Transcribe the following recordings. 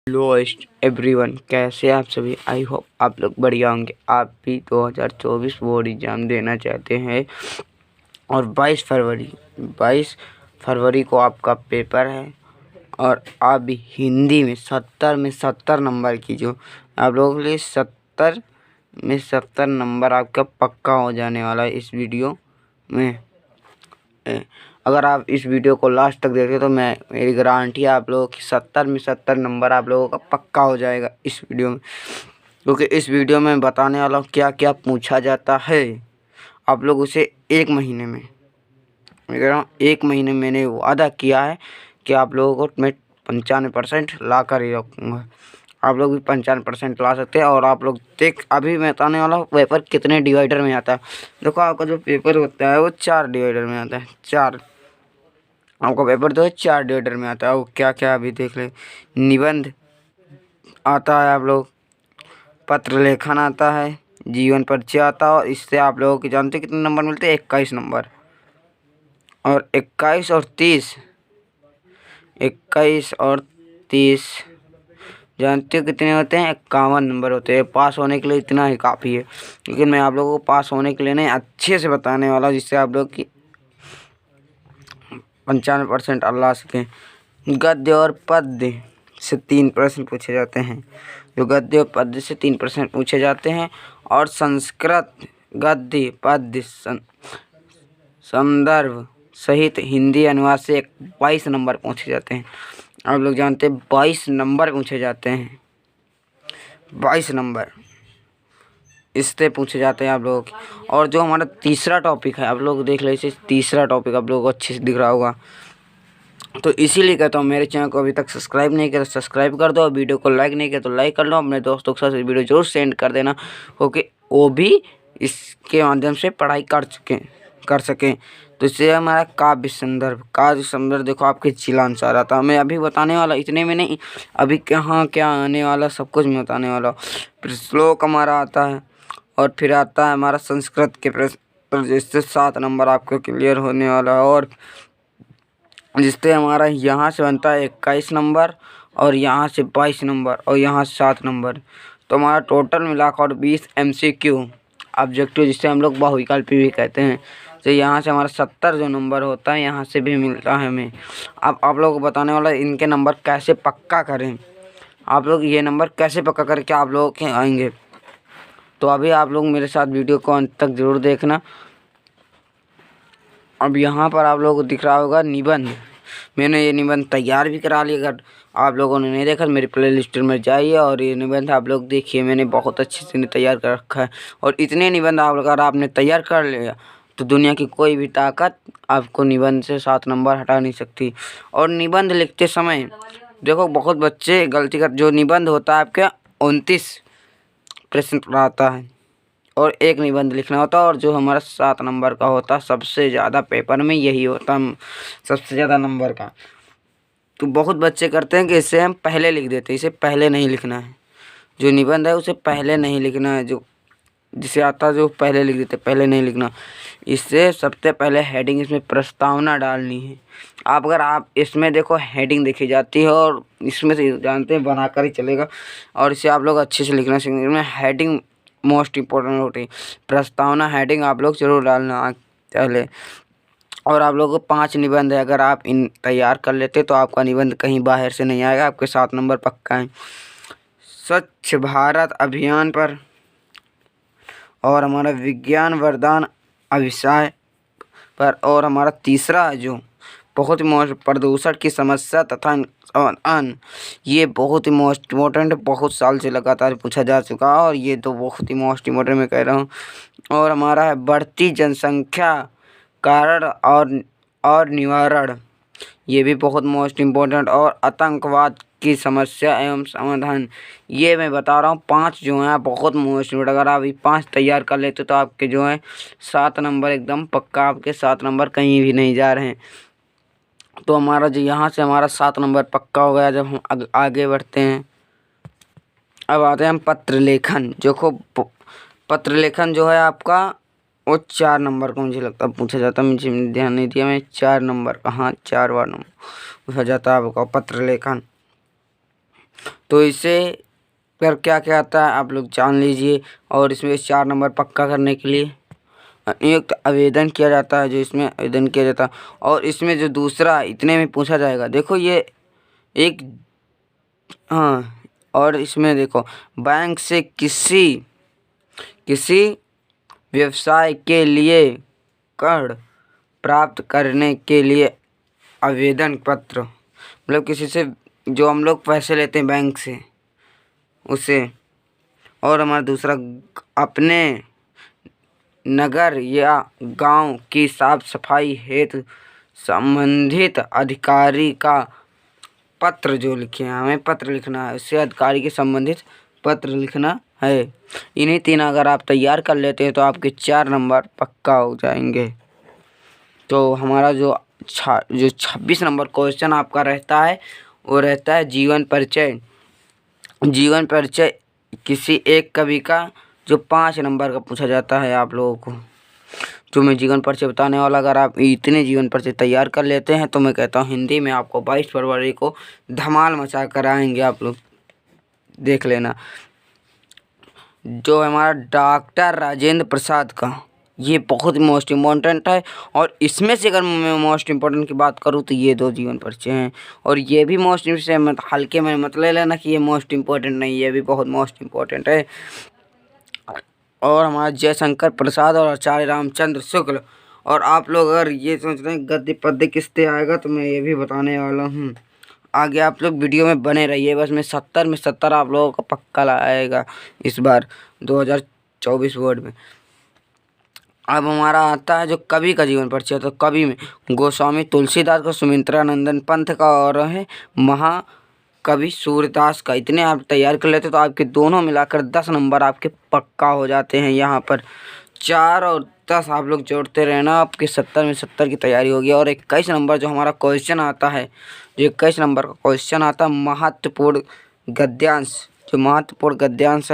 Hello everyone, कैसे आप सभी। आई होप आप लोग बढ़िया होंगे। आप भी 2024 बोर्ड एग्ज़ाम देना चाहते हैं और 22 फरवरी को आपका पेपर है और आप भी हिंदी में 70 नंबर की जो आप लोगों के लिए 70 नंबर आपका पक्का हो जाने वाला है इस वीडियो में। अगर आप इस वीडियो को लास्ट तक देखते तो मेरी गारंटी है आप लोगों की 70 नंबर आप लोगों का पक्का हो जाएगा इस वीडियो में, क्योंकि इस वीडियो में बताने वाला हूँ क्या क्या पूछा जाता है। आप लोग उसे एक महीने में, मैं कह रहा हूँ 1 महीने मैंने वादा किया है कि आप लोगों को मैं 95% ला कर ही रखूँगा। आप लोग भी 95% ला सकते हैं। और आप लोग अभी मैं बताने वाला हूँ पेपर कितने डिवाइडर में आता है। देखो, आपका जो पेपर होता है वो 4 डिवाइडर में आता है। आपका पेपर जो है 4 डिवाइडर में आता है। वो क्या क्या अभी देख ले। निबंध आता है, आप लोग पत्र लेखन आता है, जीवन परिचय आता है। और इससे आप लोगों के जानते हैं कितने नंबर मिलते हैं? 21 नंबर। और 21 और 30 जानते हो कितने होते हैं? 51 नंबर होते हैं। पास होने के लिए इतना ही काफ़ी है, लेकिन मैं आप लोगों को पास होने के लिए नहीं, अच्छे से बताने वाला हूँ जिससे आप लोग की 95% ला सकें। गद्य और पद्य से 3 प्रश्न पूछे जाते हैं। जो गद्य और पद्य से 3 प्रश्न पूछे जाते हैं। और संस्कृत गद्य पद्य संदर्भ सहित हिंदी अनुवाद से 22 नंबर पूछे जाते हैं। आप लोग जानते हैं 22 नंबर पूछे जाते हैं। 22 नंबर इससे पूछे जाते हैं आप लोगों की। और जो हमारा तीसरा टॉपिक है, आप लोग देख लीजिए, तीसरा टॉपिक आप लोगों को अच्छे से दिख रहा होगा। तो इसीलिए कहता हूँ, मेरे चैनल को अभी तक सब्सक्राइब नहीं किया तो सब्सक्राइब कर दो, और वीडियो को लाइक नहीं किया तो लाइक कर लो। अपने दोस्तों के साथ वीडियो जरूर सेंड कर देना, क्योंकि वो भी इसके माध्यम से पढ़ाई कर सकें। तो इससे हमारा काव्य संदर्भ देखो आपके जिला अनुसार आता है। मैं अभी बताने वाला, इतने में नहीं, अभी कहाँ क्या आने वाला सब कुछ मैं बताने वाला हूँ। फिर श्लोक हमारा आता है, और फिर आता है हमारा संस्कृत के प्रश्न, जिससे 7 नंबर आपको क्लियर होने वाला है। और जिससे हमारा यहाँ से बनता है 21 नंबर, और यहाँ से 22 नंबर, और यहाँ से 7 नंबर। तो हमारा टोटल मिलाकर 20 MCQ ऑब्जेक्टिव, जिससे हम लोग बहुविकल्पी भी कहते हैं। तो यहाँ से हमारा 70 जो नंबर होता है यहाँ से भी मिलता है हमें। अब आप लोगों को बताने वाला इनके नंबर कैसे पक्का करें। आप लोग ये नंबर कैसे पक्का करके आप लोगों के आएंगे। तो अभी आप लोग मेरे साथ वीडियो को अंत तक ज़रूर देखना। अब यहाँ पर आप लोगों को दिख रहा होगा निबंध। मैंने ये निबंध तैयार भी करा लिया। अगर आप लोगों ने नहीं देखा मेरी प्लेलिस्ट में जाइए और ये निबंध आप लोग देखिए। मैंने बहुत अच्छे से तैयार कर रखा है। और इतने निबंध अगर आपने तैयार कर लिया तो दुनिया की कोई भी ताकत आपको निबंध से 7 नंबर हटा नहीं सकती। और निबंध लिखते समय देखो, बहुत बच्चे गलती कर, जो निबंध होता है आपके 29 प्रश्न आता है और 1 निबंध लिखना होता है। और जो हमारा 7 नंबर का होता है, सबसे ज़्यादा पेपर में यही होता है, सबसे ज़्यादा नंबर का। तो बहुत बच्चे करते हैं कि इसे हम पहले लिख देते हैं। इसे पहले नहीं लिखना है, जो निबंध है उसे पहले नहीं लिखना है। जो जिसे आता है जो पहले लिख देते, पहले नहीं लिखना। इससे सबसे पहले हेडिंग इसमें प्रस्तावना डालनी है। अगर आप इसमें देखो हेडिंग देखी जाती है, और इसमें से जानते हैं बनाकर ही चलेगा। और इसे आप लोग अच्छे से लिखना सीखेंगे। इसमें हेडिंग मोस्ट इम्पोर्टेंट होती है। प्रस्तावना हेडिंग आप लोग जरूर डालना पहले। और आप लोगों को 5 निबंध है, अगर आप इन तैयार कर लेते तो आपका निबंध कहीं बाहर से नहीं आएगा, आपके 7 नंबर पक्का है। स्वच्छ भारत अभियान पर, और हमारा विज्ञान वरदान अभिसाय पर, और हमारा तीसरा जो बहुत ही प्रदूषण की समस्या तथा समाधान, ये बहुत ही मोस्ट इम्पोर्टेंट, बहुत साल से लगातार पूछा जा चुका है। और ये तो बहुत ही मोस्ट इम्पोर्टेंट मैं कह रहा हूँ। और हमारा है बढ़ती जनसंख्या कारण और निवारण, ये भी बहुत मोस्ट इम्पोर्टेंट। और आतंकवाद की समस्या एवं समाधान, ये मैं बता रहा हूँ 5 जो हैं बहुत मोस्ट इम्पोर्टेंट। अगर आप ये 5 तैयार कर लेते तो आपके जो है 7 नंबर एकदम पक्का, आपके 7 नंबर कहीं भी नहीं जा रहे हैं। तो हमारा जो यहाँ से हमारा 7 नंबर पक्का हो गया। जब हम आगे बढ़ते हैं, अब आते हैं हम पत्र लेखन। जो पत्र लेखन जो है आपका वो 4 नंबर का मुझे लगता है पूछा जाता है। मुझे ध्यान नहीं दिया मैं, 4 नंबर का, हाँ 4 बार नंबर पूछा जाता है आपका पत्र लेखन। तो इसे पर क्या क्या आता है आप लोग जान लीजिए। और इसमें 4 नंबर पक्का करने के लिए एक आवेदन किया जाता है, जो इसमें आवेदन किया जाता है। और इसमें जो दूसरा इतने में पूछा जाएगा, देखो ये एक, हाँ, और इसमें देखो बैंक से किसी व्यवसाय के लिए ऋण प्राप्त करने के लिए आवेदन पत्र, मतलब किसी से जो हम लोग पैसे लेते हैं बैंक से उसे। और हमारा दूसरा, अपने नगर या गांव की साफ सफाई हेतु संबंधित अधिकारी का पत्र जो लिखे हैं, हमें पत्र लिखना है, उससे अधिकारी के संबंधित पत्र लिखना है। इन्हीं 3 अगर आप तैयार कर लेते हैं तो आपके 4 नंबर पक्का हो जाएंगे। तो हमारा जो 26 नंबर क्वेश्चन आपका रहता है वो रहता है जीवन परिचय। जीवन परिचय किसी एक कवि का, जो 5 नंबर का पूछा जाता है आप लोगों को। जो मैं जीवन परिचय बताने वाला, अगर आप इतने जीवन परिचय तैयार कर लेते हैं तो मैं कहता हूँ हिंदी में आपको 22 फरवरी को धमाल मचा कर आएंगे, आप लोग देख लेना। जो हमारा डॉक्टर राजेंद्र प्रसाद का, ये बहुत मोस्ट इम्पोर्टेंट है। और इसमें से अगर मैं मोस्ट इम्पोर्टेंट की बात करूँ तो ये 2 जीवन परिचय हैं। और ये भी मोस्ट इम्पोर्टेंट, हल्के में मत ले लेना कि ये मोस्ट इम्पोर्टेंट नहीं, ये भी बहुत मोस्ट इम्पोर्टेंट है। और हमारा जयशंकर प्रसाद और आचार्य रामचंद्र शुक्ल। और आप लोग अगर ये सोच रहे हैं गद्य पद्य किससे आएगा, तो मैं ये भी बताने वाला हूँ। आगे आप लोग वीडियो में बने रहिए, बस मैं 70 में 70 आप लोगों का पक्का आएगा इस बार 2024 बोर्ड में। अब हमारा आता है जो कवि का जीवन परिचय। तो कवि में गोस्वामी तुलसीदास का, सुमित्रा नंदन पंत का और है महाकवि सूरदास का। इतने आप तैयार कर लेते तो आपके दोनों मिलाकर 10 नंबर आपके पक्का हो जाते हैं। यहाँ पर 4 और 10 आप लोग जोड़ते रहना, आपके 70 में 70 की तैयारी होगी। और 21 नंबर जो हमारा क्वेश्चन आता है, जो 21 नंबर का क्वेश्चन आता है महत्वपूर्ण गद्यांश। जो महत्वपूर्ण गद्यांश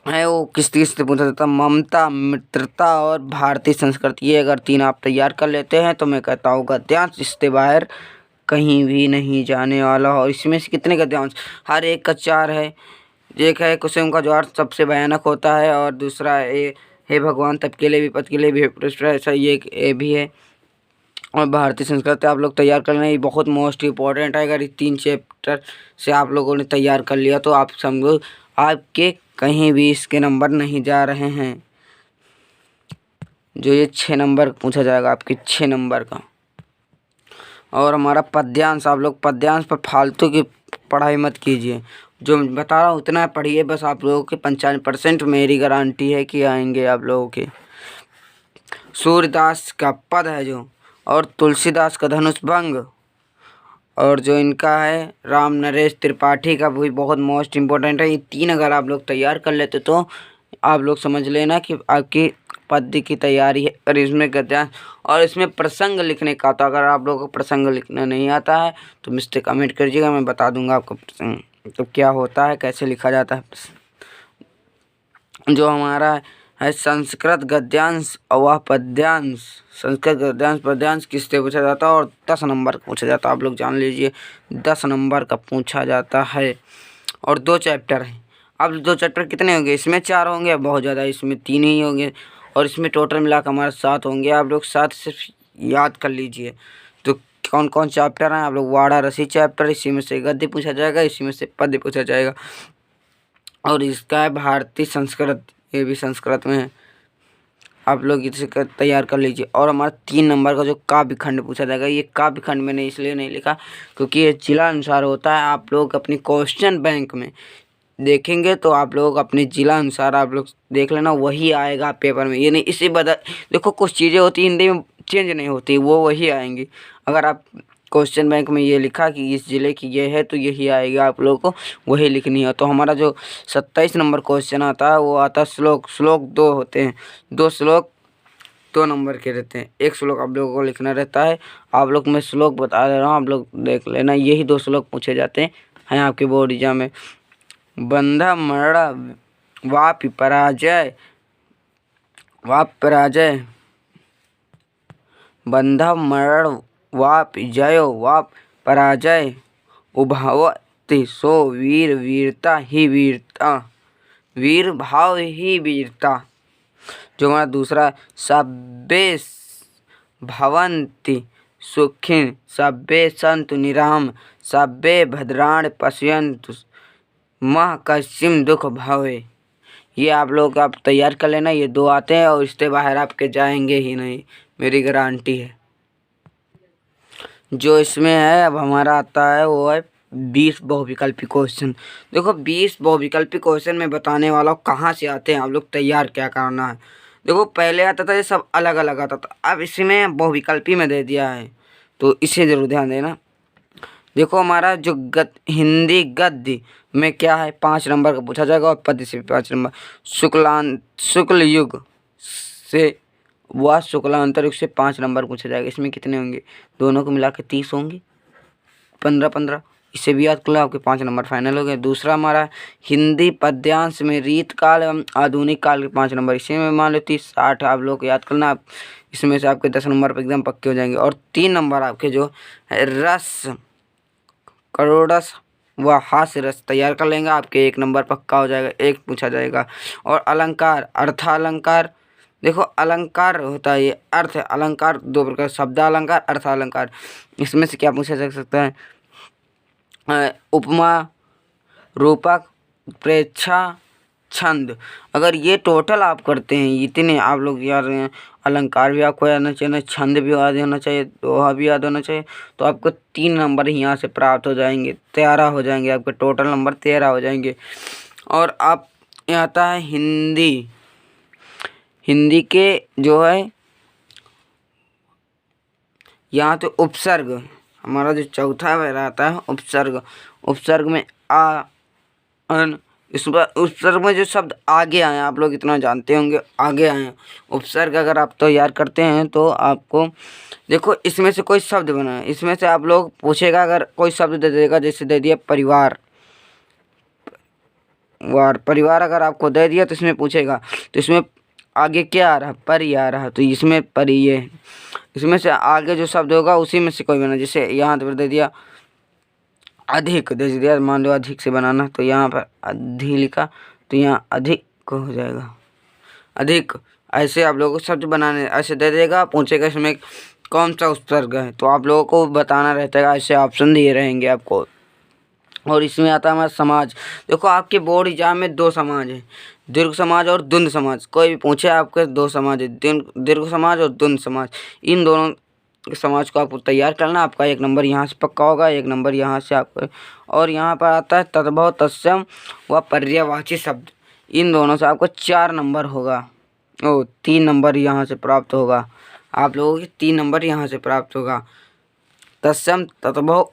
है वो किस चीज़ से पूछा जाता है, ममता, मित्रता और भारतीय संस्कृति। ये अगर 3 आप तैयार कर लेते हैं तो मैं कहता हूँ गद्यांश इससे बाहर कहीं भी नहीं जाने वाला। और इसमें से कितने गद्यांश, हर एक का 4 है। एक है कुसुम का जो अर्थ सबसे भयानक होता है, और दूसरा हे भगवान तब के लिए विपद के लिए भी ऐसा ये भी है। और भारतीय संस्कृति आप लोग तैयार कर लेना, ये बहुत मोस्ट इम्पोर्टेंट है। अगर ये 3 चैप्टर से आप लोगों ने तैयार कर लिया तो आप समझो आपके कहीं भी इसके नंबर नहीं जा रहे हैं। जो ये 6 नंबर पूछा जाएगा आपके 6 नंबर का। और हमारा पद्यांश, आप लोग पद्यांश पर फालतू की पढ़ाई मत कीजिए, जो बता रहा हूँ उतना पढ़िए बस। आप लोगों के 95% मेरी गारंटी है कि आएंगे आप लोगों के। सूरदास का पद है जो, और तुलसीदास का धनुष भंग, और जो इनका है राम नरेश त्रिपाठी का भी बहुत मोस्ट इम्पोर्टेंट है। ये 3 अगर आप लोग तैयार कर लेते तो आप लोग समझ लेना कि आपकी पद्य की तैयारी है। और इसमें गद्यांश और इसमें प्रसंग लिखने का, तो अगर आप लोगों को प्रसंग लिखना नहीं आता है तो मुझसे कमेंट करिएगा, मैं बता दूंगा आपको प्रसंग तो क्या होता है, कैसे लिखा जाता है। जो हमारा है संस्कृत गद्यांश और वह पद्यांश, संस्कृत गद्यांश पद्यांश किससे पूछा जाता है, और 10 नंबर का पूछा जाता है। आप लोग जान लीजिए 10 नंबर का पूछा जाता है। और 2 चैप्टर हैं। अब 2 चैप्टर कितने होंगे, इसमें 4 होंगे, बहुत ज़्यादा इसमें 3 ही होंगे। और इसमें टोटल मिलाकर हमारे 7 होंगे। आप लोग 7 सिर्फ याद कर लीजिए। तो कौन कौन चैप्टर हैं, आप लोग वाड़ा रसी चैप्टर, इसी में से गद्य पूछा जाएगा, इसी में से पद्य पूछा जाएगा। और इसका है भारतीय संस्कृत, ये भी संस्कृत में है। आप लोग इसे तैयार कर लीजिए। और हमारा 3 नंबर का जो काव्य खंड पूछा जाएगा, ये काव्य खंड मैंने इसलिए नहीं लिखा क्योंकि ये जिला अनुसार होता है। आप लोग अपनी क्वेश्चन बैंक में देखेंगे तो आप लोग अपने जिला अनुसार आप लोग देख लेना, वही आएगा पेपर में। ये नहीं इसी बदल, देखो कुछ चीज़ें होती हिंदी में चेंज नहीं होती, वो वही आएंगी। अगर आप क्वेश्चन बैंक में ये लिखा कि इस ज़िले की ये है तो यही आएगा, आप लोगों को वही लिखनी है। तो हमारा जो 27 नंबर क्वेश्चन आता है वो आता है श्लोक। श्लोक 2 होते हैं, 2 श्लोक 2 नंबर के रहते हैं। 1 श्लोक आप लोगों को लिखना रहता है। आप लोग मैं श्लोक बता दे रहा हूँ, आप लोग देख लेना। यही 2 श्लोक पूछे जाते हैं आपके बोर्ड एग्जाम में। बंधा मरण वापि पराजय, वाप पराजय, बंधा मरण वाप जयो वाप पराजय, उभावत अस्ति सो वीर वीरता ही वीरता, वीर भाव ही वीरता। जो हमारा दूसरा, सब्बे भवन्ति सुखिन सब्बे सन्तु निराम सब्बे भद्राणि पश्यन्तु मा कश्चिन दुख भवे। ये आप लोग आप तैयार कर लेना, ये 2 आते हैं और इससे बाहर आपके जाएंगे ही नहीं, मेरी गारंटी है। जो इसमें है अब हमारा आता है वो है 20 बहुविकल्पी क्वेश्चन। देखो 20 बहुविकल्पी क्वेश्चन में बताने वाला हूँ कहाँ से आते हैं, आप लोग तैयार क्या करना है। देखो पहले आता था ये सब अलग अलग आता था, अब इसमें बहुविकल्पी में दे दिया है, तो इसे जरूर ध्यान देना। देखो हमारा जो हिंदी गद्य में क्या है, 5 नंबर का पूछा जाएगा और पद्य से 5 नंबर। शुक्ल युग से व शुक्लांतर युग से 5 नंबर पूछा जाएगा। इसमें कितने होंगे, दोनों को मिला के 30 होंगे, 15-15। इसे भी याद कर लो, आपके 5 नंबर फाइनल हो गए। दूसरा हमारा हिंदी पद्यांश में रीत काल एवं आधुनिक काल के 5 नंबर, इसी में मान लो 30-60 आप लोग को याद करना। आप इसमें से आपके 10 नंबर पर एकदम पक्के हो जाएंगे। और 3 नंबर आपके जो है रस करोड़स व हास्य रस तैयार कर लेंगे, आपके 1 नंबर पक्का हो जाएगा, 1 पूछा जाएगा। और अलंकार अर्थालंकार, देखो अलंकार होता है ये अर्थ अलंकार, 2 प्रकार, शब्द अलंकार अर्थ अलंकार। इसमें से क्या पूछा जा सकता है, उपमा रूपक प्रेक्षा छंद। अगर ये टोटल आप करते हैं, इतने आप लोग याद रहे हैं, अलंकार भी आपको याद होना चाहिए, छंद भी याद होना चाहिए, दोहा भी याद होना चाहिए, तो आपको 3 नंबर यहाँ से प्राप्त हो जाएंगे, 13 हो जाएंगे, आपके टोटल नंबर 13 हो जाएंगे। और आप यहाँ आता है हिंदी, हिंदी के जो है यहाँ तो उपसर्ग, हमारा जो चौथा रहता है उपसर्ग, उपसर्ग में आ अन, इस बार उपसर्ग में जो शब्द आगे आए आप लोग इतना जानते होंगे, आगे आए हैं उपसर्ग। अगर आप तैयार करते हैं तो आपको देखो इसमें से कोई शब्द बना है, इसमें से आप लोग पूछेगा, अगर कोई शब्द दे देगा, जैसे दे दिया परिवार, परिवार अगर आपको दे दिया तो इसमें पूछेगा, तो इसमें आगे क्या आ रहा है, परि आ रहा है, तो इसमें परि ये, इसमें से आगे जो शब्द होगा उसी में से कोई बना। जैसे यहाँ पर दे दिया अधिक, दे दिया मान लो अधिक से बनाना, तो यहाँ पर अधिक लिखा, तो यहाँ अधिक हो जाएगा अधिक। ऐसे आप लोगों को शब्द बनाने ऐसे दे देगा, पूछेगा इसमें कौन सा उपसर्ग है, तो आप लोगों को बताना रहता है, ऐसे ऑप्शन दिए रहेंगे आपको। और इसमें आता है हमारा समाज। देखो आपके बोर्ड एग्जाम में 2 समाज है, दीर्घ समाज और द्वंद्व समाज। कोई भी पूछे आपके 2 समाज है, दीर्घ समाज और द्वंद्व समाज। इन दोनों समाज को आपको तैयार करना, आपका 1 नंबर यहाँ से पक्का होगा, 1 नंबर यहाँ से आपको। और यहाँ पर आता है तद्भव तत्सम व पर्यायवाची शब्द, इन दोनों से आपको 4 नंबर होगा, 3 नंबर यहाँ से प्राप्त होगा, आप लोगों के 3 नंबर यहाँ से प्राप्त होगा। तत्सम तद्भव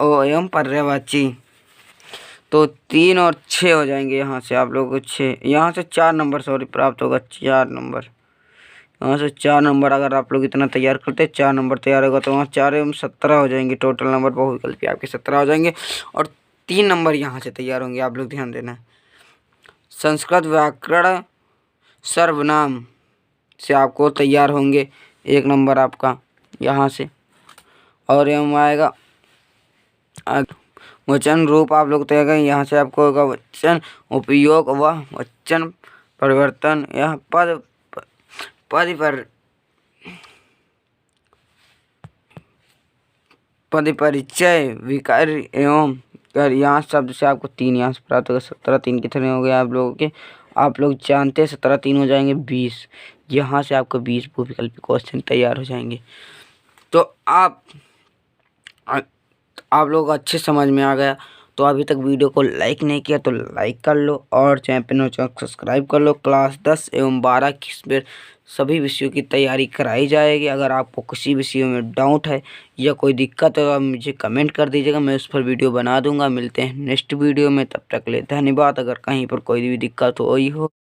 एवं पर्यायवाची, तो 3 और 6 हो जाएंगे, यहाँ से आप लोगों को 6, यहाँ से 4 नंबर सॉरी प्राप्त होगा, 4 नंबर यहाँ से 4 नंबर। अगर आप लोग इतना तैयार करते 4 नंबर तैयार होगा, तो वहाँ 4 एवं 17 हो जाएंगे, टोटल नंबर बहुविकल्पी आपके 17 हो जाएंगे। और 3 नंबर यहाँ से तैयार होंगे, आप लोग ध्यान देना। संस्कृत व्याकरण सर्वनाम से आपको तैयार होंगे, 1 नंबर आपका यहाँ से। और एवं आएगा वचन रूप, आप लोग तैयार करेंगे, यहाँ से आपको होगा वचन उपयोग व वचन परिवर्तन, यह पद परिचय विकारी एवं यहाँ शब्द से आपको 3 यहाँ से प्राप्त होगा, 17 3 कितने हो गए आप लोगों के, आप लोग जानते हैं 17 3 हो जाएंगे 20, यहाँ से आपको 20 बहुविकल्पी क्वेश्चन तैयार हो जाएंगे। तो आप लोग अच्छे समझ में आ गया। तो अभी तक वीडियो को लाइक नहीं किया तो लाइक कर लो, और चैनल पर सब्सक्राइब कर लो। क्लास 10 एवं 12 की सभी विषयों की तैयारी कराई जाएगी। अगर आपको किसी विषय में डाउट है या कोई दिक्कत है तो आप मुझे कमेंट कर दीजिएगा, मैं उस पर वीडियो बना दूंगा। मिलते हैं नेक्स्ट वीडियो में, तब तक ले धन्यवाद। अगर कहीं पर कोई भी दिक्कत हो